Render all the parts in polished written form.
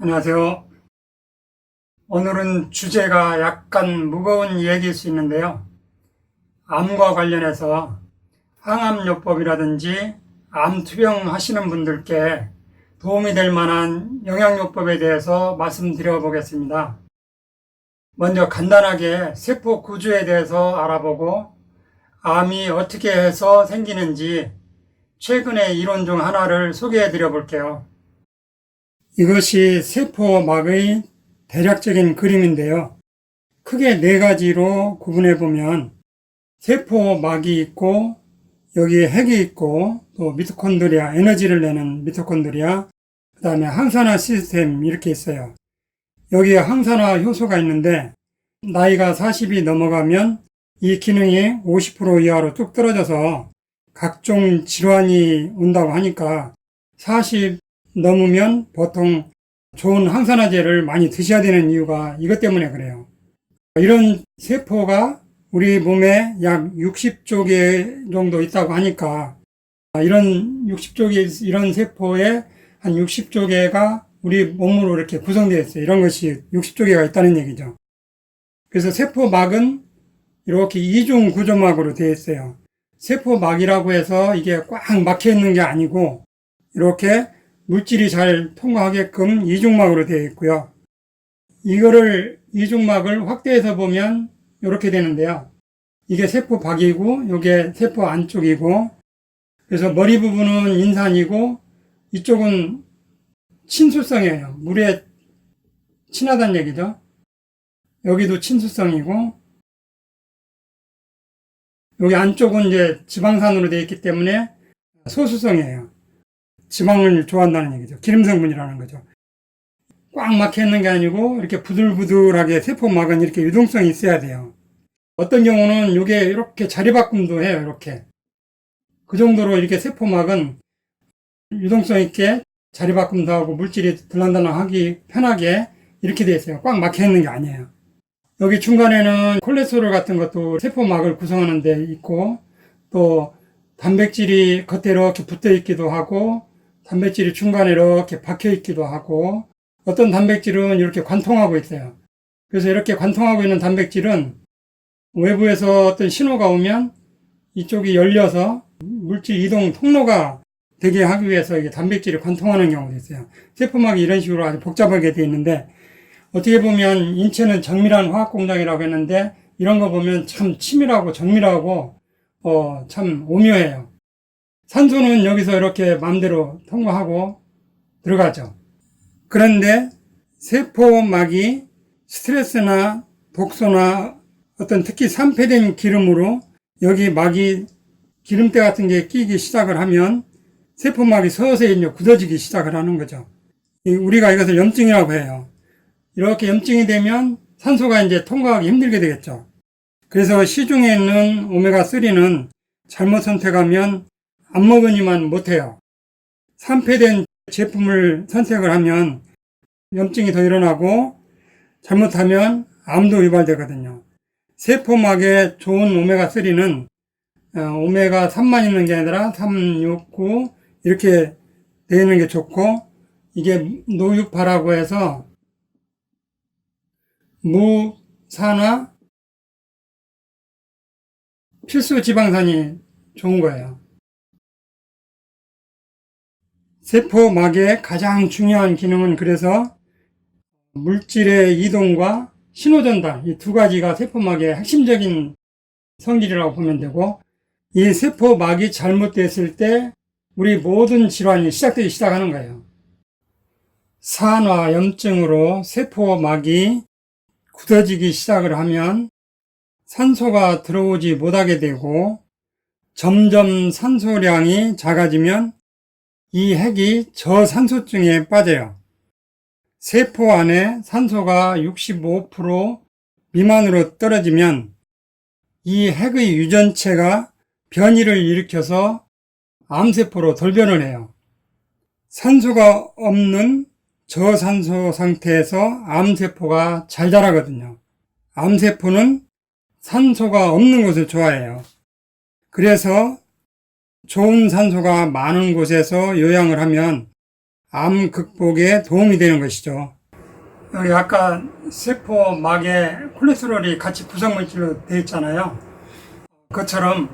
안녕하세요. 오늘은 주제가 약간 무거운 얘기일 수 있는데요. 암과 관련해서 항암요법이라든지 암 투병 하시는 분들께 도움이 될 만한 영양요법에 대해서 말씀드려 보겠습니다. 먼저 간단하게 세포 구조에 대해서 알아보고 암이 어떻게 해서 생기는지 최근의 이론 중 하나를 소개해 드려 볼게요. 이것이 세포막의 대략적인 그림인데요. 크게 네 가지로 구분해 보면 세포막이 있고 여기에 핵이 있고 또 미토콘드리아, 에너지를 내는 미토콘드리아, 그 다음에 항산화 시스템 이렇게 있어요. 여기에 항산화 효소가 있는데 나이가 40이 넘어가면 이 기능이 50% 이하로 뚝 떨어져서 각종 질환이 온다고 하니까 40 넘으면 보통 좋은 항산화제를 많이 드셔야 되는 이유가 이것 때문에 그래요. 이런 세포가 우리 몸에 약 60조 개 정도 있다고 하니까 이런 60조 개, 이런 세포에 한 60조 개가 우리 몸으로 이렇게 구성되어 있어요. 이런 것이 60조 개가 있다는 얘기죠. 그래서 세포막은 이렇게 이중 구조막으로 되어 있어요. 세포막이라고 해서 이게 꽉 막혀 있는 게 아니고 이렇게 물질이 잘 통과하게끔 이중막으로 되어 있고요. 이중막을 확대해서 보면 이렇게 되는데요. 이게 세포박이고 이게 세포 안쪽이고, 그래서 머리 부분은 인산이고 이쪽은 친수성이에요. 물에 친하다는 얘기죠. 여기도 친수성이고 여기 안쪽은 이제 지방산으로 되어 있기 때문에 소수성이에요. 지방을 좋아한다는 얘기죠. 기름 성분이라는 거죠. 꽉 막혀 있는 게 아니고 이렇게 부들부들하게 세포막은 이렇게 유동성이 있어야 돼요. 어떤 경우는 이게 이렇게 자리바꿈도 해요. 이렇게 그 정도로 이렇게 세포막은 유동성 있게 자리바꿈도 하고 물질이 들락날락하기 편하게 이렇게 되어 있어요. 꽉 막혀 있는 게 아니에요. 여기 중간에는 콜레스테롤 같은 것도 세포막을 구성하는 데 있고, 또 단백질이 겉에 이렇게 붙어 있기도 하고 단백질이 중간에 이렇게 박혀 있기도 하고, 어떤 단백질은 이렇게 관통하고 있어요. 그래서 이렇게 관통하고 있는 단백질은 외부에서 어떤 신호가 오면 이쪽이 열려서 물질 이동 통로가 되게 하기 위해서 이게 단백질이 관통하는 경우도 있어요. 세포막이 이런 식으로 아주 복잡하게 되어 있는데, 어떻게 보면 인체는 정밀한 화학 공장이라고 했는데 이런 거 보면 참 치밀하고 정밀하고 참 오묘해요. 산소는 여기서 이렇게 마음대로 통과하고 들어가죠. 그런데 세포막이 스트레스나 독소나 어떤 특히 산패된 기름으로 여기 막이 기름때 같은 게 끼기 시작을 하면 세포막이 서서히 이제 굳어지기 시작을 하는 거죠. 우리가 이것을 염증이라고 해요. 이렇게 염증이 되면 산소가 이제 통과하기 힘들게 되겠죠. 그래서 시중에 있는 오메가3는 잘못 선택하면 안 먹으니만 못해요. 산패된 제품을 선택을 하면 염증이 더 일어나고 잘못하면 암도 유발되거든요. 세포막에 좋은 오메가3는 오메가3만 있는 게 아니라 3, 6, 9 이렇게 되어 있는 게 좋고, 이게 노6파라고 해서 무산화 필수 지방산이 좋은 거예요. 세포막의 가장 중요한 기능은 그래서 물질의 이동과 신호 전달, 이 두 가지가 세포막의 핵심적인 성질이라고 보면 되고, 이 세포막이 잘못됐을 때 우리 모든 질환이 시작되기 시작하는 거예요. 산화염증으로 세포막이 굳어지기 시작을 하면 산소가 들어오지 못하게 되고, 점점 산소량이 작아지면 이 핵이 저산소증에 빠져요. 세포 안에 산소가 65% 미만으로 떨어지면 이 핵의 유전체가 변이를 일으켜서 암세포로 돌변을 해요. 산소가 없는 저산소 상태에서 암세포가 잘 자라거든요. 암세포는 산소가 없는 곳을 좋아해요. 그래서 좋은 산소가 많은 곳에서 요양을 하면 암 극복에 도움이 되는 것이죠. 여기 아까 세포막에 콜레스테롤이 같이 구성물질로 되어 있잖아요. 그것처럼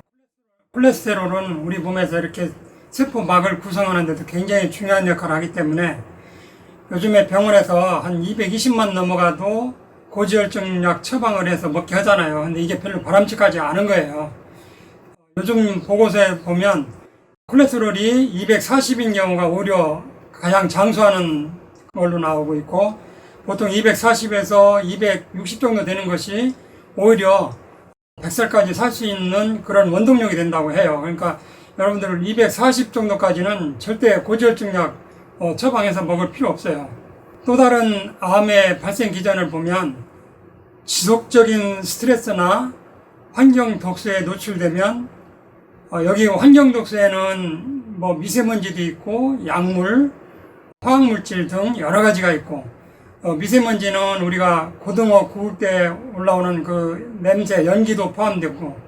콜레스테롤은 우리 몸에서 이렇게 세포막을 구성하는 데도 굉장히 중요한 역할을 하기 때문에 요즘에 병원에서 한 220만 넘어가도 고지혈증약 처방을 해서 먹게 하잖아요. 근데 이게 별로 바람직하지 않은 거예요. 요즘 보고서에 보면 콜레스테롤이 240인 경우가 오히려 가장 장수하는 걸로 나오고 있고, 보통 240에서 260 정도 되는 것이 오히려 100살까지 살 수 있는 그런 원동력이 된다고 해요. 그러니까 여러분들 240 정도까지는 절대 고지혈증약 처방해서 먹을 필요 없어요. 또 다른 암의 발생 기전을 보면 지속적인 스트레스나 환경 독소에 노출되면 여기 환경 독소에는 뭐 미세먼지도 있고 약물, 화학물질 등 여러 가지가 있고, 미세먼지는 우리가 고등어 구울 때 올라오는 그 냄새, 연기도 포함되고,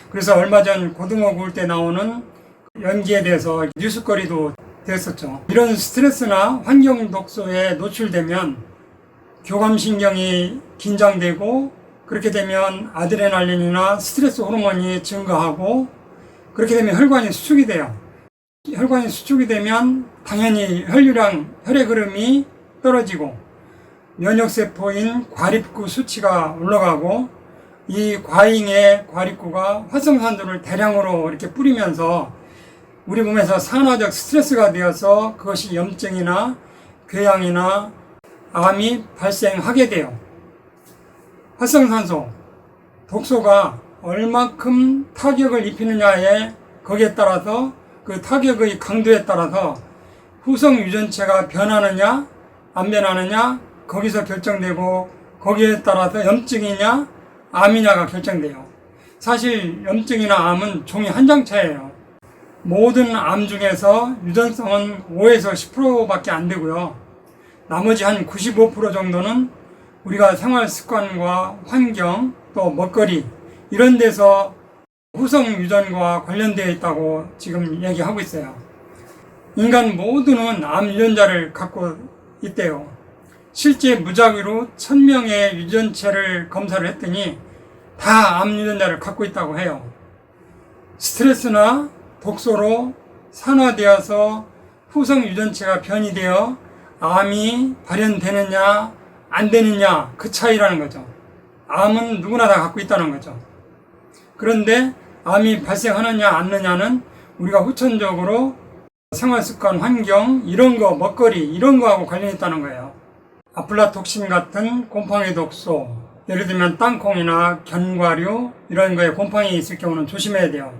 그래서 얼마 전 고등어 구울 때 나오는 연기에 대해서 뉴스거리도 됐었죠. 이런 스트레스나 환경 독소에 노출되면 교감신경이 긴장되고, 그렇게 되면 아드레날린이나 스트레스 호르몬이 증가하고, 그렇게 되면 혈관이 수축이 돼요. 혈관이 수축이 되면 당연히 혈류량, 혈액 흐름이 떨어지고 면역세포인 과립구 수치가 올라가고, 이 과잉의 과립구가 활성산소를 대량으로 이렇게 뿌리면서 우리 몸에서 산화적 스트레스가 되어서 그것이 염증이나 궤양이나 암이 발생하게 돼요. 활성산소, 독소가 얼만큼 타격을 입히느냐에 거기에 따라서 그 타격의 강도에 따라서 후성 유전체가 변하느냐 안 변하느냐 거기서 결정되고, 거기에 따라서 염증이냐 암이냐가 결정돼요. 사실 염증이나 암은 종이 한 장 차이예요. 모든 암 중에서 유전성은 5에서 10%밖에 안 되고요. 나머지 한 95% 정도는 우리가 생활 습관과 환경, 또 먹거리 이런 데서 후성 유전과 관련되어 있다고 지금 얘기하고 있어요. 인간 모두는 암 유전자를 갖고 있대요. 실제 무작위로 1000명의 유전체를 검사를 했더니 다 암 유전자를 갖고 있다고 해요. 스트레스나 독소로 산화되어서 후성 유전체가 변이되어 암이 발현되느냐 안 되느냐 그 차이라는 거죠. 암은 누구나 다 갖고 있다는 거죠. 그런데 암이 발생하느냐 안 하느냐는 우리가 후천적으로 생활습관, 환경, 이런 거, 먹거리 이런 거하고 관련이 있다는 거예요. 아플라톡신 같은 곰팡이 독소, 예를 들면 땅콩이나 견과류 이런 거에 곰팡이 있을 경우는 조심해야 돼요.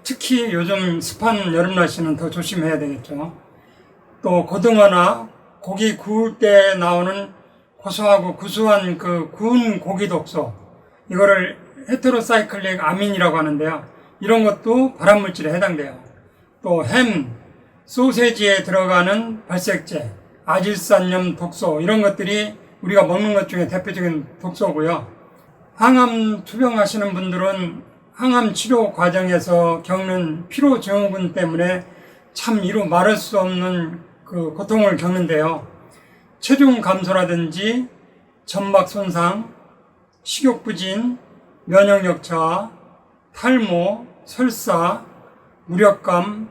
특히 요즘 습한 여름 날씨는 더 조심해야 되겠죠. 또 고등어나 고기 구울 때 나오는 고소하고 구수한 그 구운 고기 독소, 이거를 헤테로사이클릭 아민이라고 하는데요. 이런 것도 발암물질에 해당돼요. 또 햄, 소세지에 들어가는 발색제, 아질산염 독소 이런 것들이 우리가 먹는 것 중에 대표적인 독소고요. 항암 투병하시는 분들은 항암 치료 과정에서 겪는 피로 증후군 때문에 참 이루 말할 수 없는 그 고통을 겪는데요. 체중 감소라든지 점막 손상, 식욕 부진, 면역력 저하, 탈모, 설사, 무력감,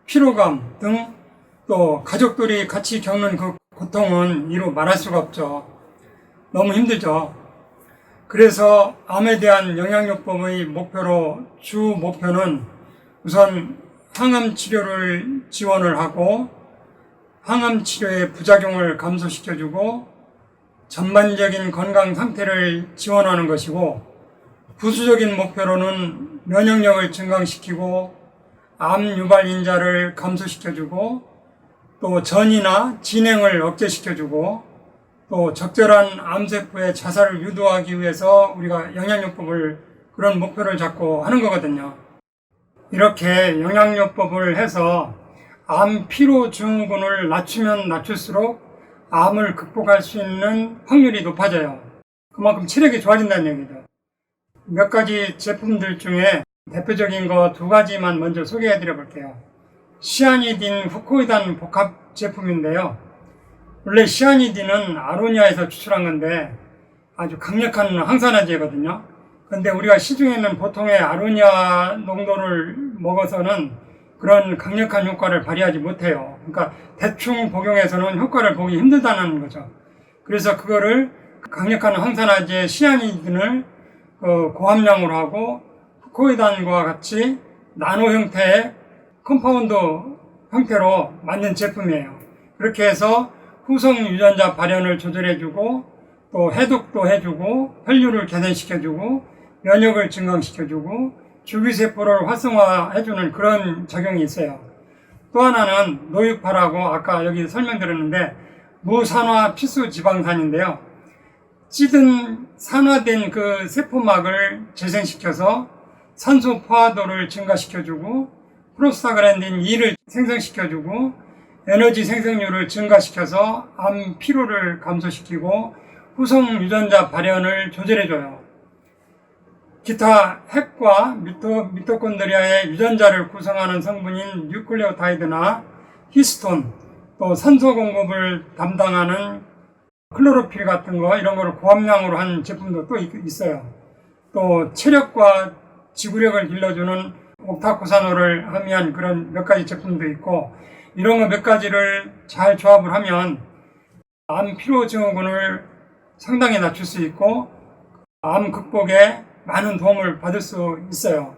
피로감 등 또 가족들이 같이 겪는 그 고통은 이루 말할 수가 없죠. 너무 힘들죠. 그래서 암에 대한 영양요법의 주 목표는 우선 항암 치료를 지원을 하고 항암 치료의 부작용을 감소시켜주고 전반적인 건강 상태를 지원하는 것이고, 부수적인 목표로는 면역력을 증강시키고 암 유발 인자를 감소시켜주고 또 전이나 진행을 억제시켜주고 또 적절한 암세포의 자살을 유도하기 위해서 우리가 영양요법을 그런 목표를 잡고 하는 거거든요. 이렇게 영양요법을 해서 암 피로 증후군을 낮추면 낮출수록 암을 극복할 수 있는 확률이 높아져요. 그만큼 체력이 좋아진다는 얘기죠. 몇 가지 제품들 중에 대표적인 거 2가지만 먼저 소개해 드려 볼게요. 시아니딘 후코이단 복합 제품인데요. 원래 시아니딘은 아로니아에서 추출한 건데 아주 강력한 항산화제거든요. 근데 우리가 시중에는 보통의 아로니아 농도를 먹어서는 그런 강력한 효과를 발휘하지 못해요. 그러니까 대충 복용해서는 효과를 보기 힘들다는 거죠. 그래서 그거를 강력한 항산화제 시아니딘을 고함량으로 하고 후코이단과 같이 나노 형태의 컴파운드 형태로 만든 제품이에요. 그렇게 해서 후성 유전자 발현을 조절해주고 또 해독도 해주고 혈류를 개선시켜주고 면역을 증강시켜주고 줄기세포를 활성화해주는 그런 작용이 있어요. 또 하나는 노유파라고 아까 여기 설명드렸는데 무산화 필수 지방산인데요. 찌든 산화된 그 세포막을 재생시켜서 산소 포화도를 증가시켜주고 프로스타글란딘 2를 생성시켜주고 에너지 생성률을 증가시켜서 암 피로를 감소시키고 후성 유전자 발현을 조절해줘요. 기타 핵과 미토콘드리아의 유전자를 구성하는 성분인 뉴클레오타이드나 히스톤, 또 산소 공급을 담당하는 클로로필 같은 거 이런 거를 고함량으로 한 제품도 또 있어요. 또 체력과 지구력을 길러주는 옥타코사노를 함유한 그런 몇 가지 제품도 있고 이런 거 몇 가지를 잘 조합을 하면 암 피로 증후군을 상당히 낮출 수 있고 암 극복에 많은 도움을 받을 수 있어요.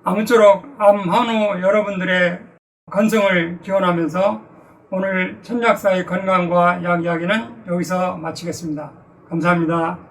아무쪼록 암 환우 여러분들의 건승을 기원하면서 오늘 천약사의 건강과 약 이야기는 여기서 마치겠습니다. 감사합니다.